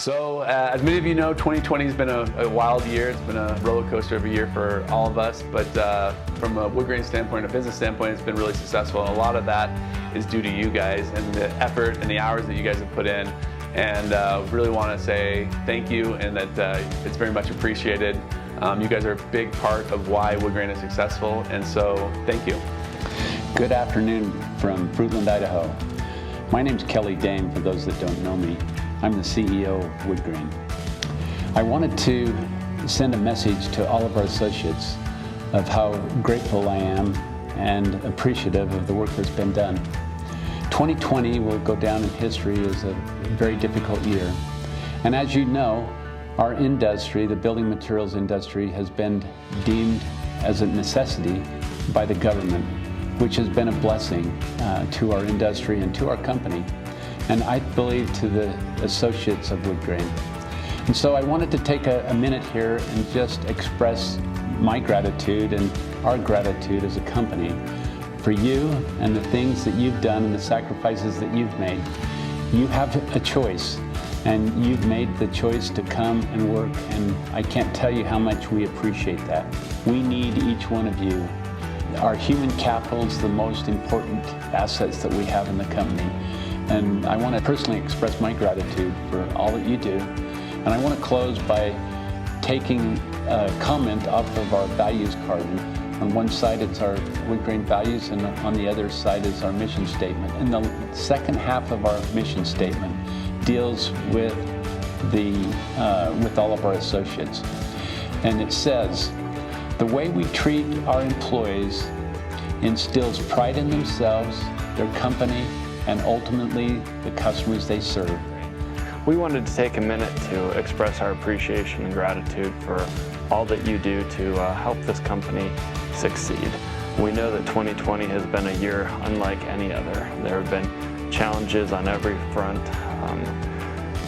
So, as many of you know, 2020 has been a wild year. It's been a roller coaster of a year for all of us, but from a Woodgrain standpoint, a business standpoint, it's been really successful. And a lot of that is due to you guys and the effort and the hours that you guys have put in. And really want to say thank you, and that it's very much appreciated. You guys are a big part of why Woodgrain is successful, and so thank you. Good afternoon from Fruitland, Idaho. My name's Kelly Dame, for those that don't know me. I'm the CEO of Woodgrain. I wanted to send a message to all of our associates of how grateful I am and appreciative of the work that's been done. 2020 will go down in history as a very difficult year. And as you know, our industry, the building materials industry, has been deemed as a necessity by the government, which has been a blessing to our industry and to our company, and I believe to the associates of Woodgrain. And so I wanted to take a minute here and just express my gratitude and our gratitude as a company for you and the things that you've done and the sacrifices that you've made. You have a choice, and you've made the choice to come and work, and I can't tell you how much we appreciate that. We need each one of you. Our human capital is the most important assets that we have in the company. And I want to personally express my gratitude for all that you do. And I want to close by taking a comment off of our values card. On one side it's our Woodgrain values, and on the other side is our mission statement. And the second half of our mission statement deals with all of our associates. And it says, "The way we treat our employees instills pride in themselves, their company, and ultimately the customers they serve." We wanted to take a minute to express our appreciation and gratitude for all that you do to help this company succeed. We know that 2020 has been a year unlike any other. There have been challenges on every front,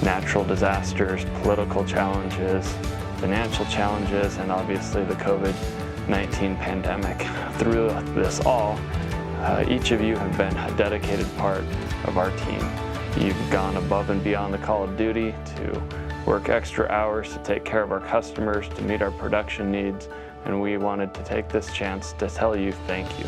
natural disasters, political challenges, financial challenges, and obviously the COVID-19 pandemic. Through this all, each of you have been a dedicated part of our team. You've gone above and beyond the call of duty to work extra hours to take care of our customers, to meet our production needs, and we wanted to take this chance to tell you thank you.